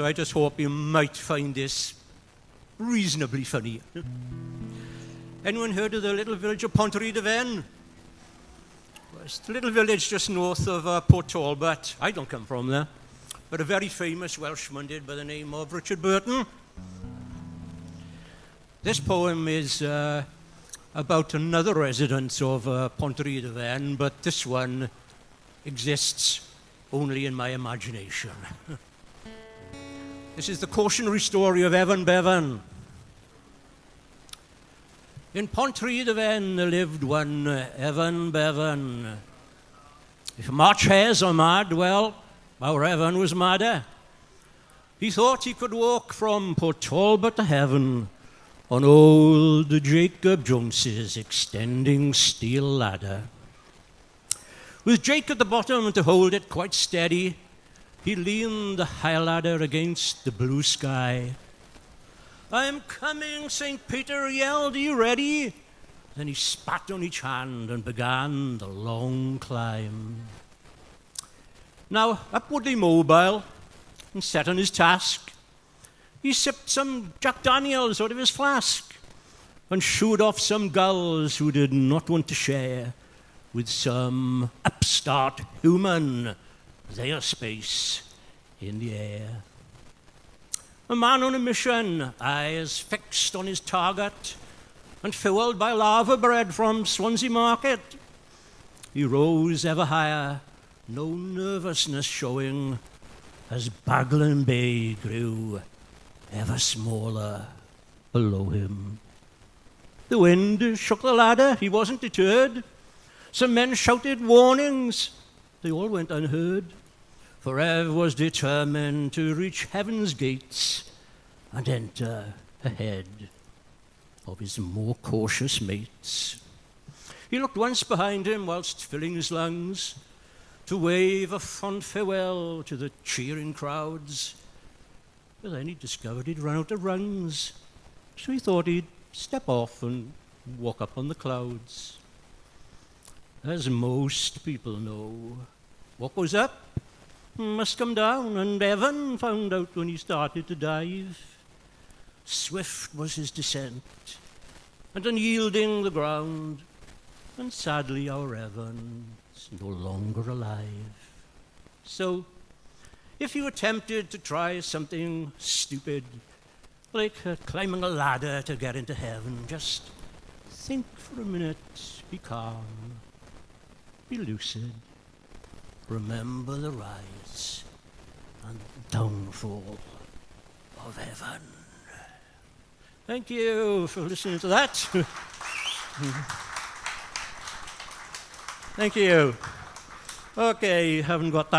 So I just hope you might find this reasonably funny. Anyone heard of the little village of Pontrhy-de-Ven? Well, it's a little village just north of Port Talbot. I don't come from there, but a very famous Welshman did by the name of Richard Burton. This poem is about another resident of Pontrhy-de-Ven, but this one exists only in my imagination. This is the cautionary story of Bevan. In Pontrhy-de-Ven there lived one Bevan. If March hares are mad, well, our Evan was madder. He thought he could walk from Port Talbot to heaven on old Jacob Jones's extending steel ladder. With Jake at the bottom to hold it quite steady, he leaned the high ladder against the blue sky. "I'm coming," St. Peter yelled, "are you ready?" Then he spat on each hand and began the long climb. Now, upwardly mobile and set on his task, he sipped some Jack Daniels out of his flask and shooed off some gulls who did not want to share with some upstart human their space in the air. A man on a mission, eyes fixed on his target and fueled by lava bread from Swansea Market. He rose ever higher, no nervousness showing, as Baglan Bay grew ever smaller below him. The wind shook the ladder, he wasn't deterred. Some men shouted warnings, they all went unheard. For Ev was determined to reach heaven's gates and enter ahead of his more cautious mates. He looked once behind him whilst filling his lungs to wave a fond farewell to the cheering crowds. But then he discovered he'd run out of rungs, so he thought he'd step off and walk up on the clouds. As most people know, what goes up must come down, and Bevan found out when he started to dive. Swift was his descent, and unyielding the ground, and sadly our Evan's no longer alive. So, if you attempted to try something stupid, like climbing a ladder to get into heaven, just think for a minute, be calm, be lucid. Remember the rise and downfall of Evan. Thank you for listening to that. Thank you. Okay, haven't got that.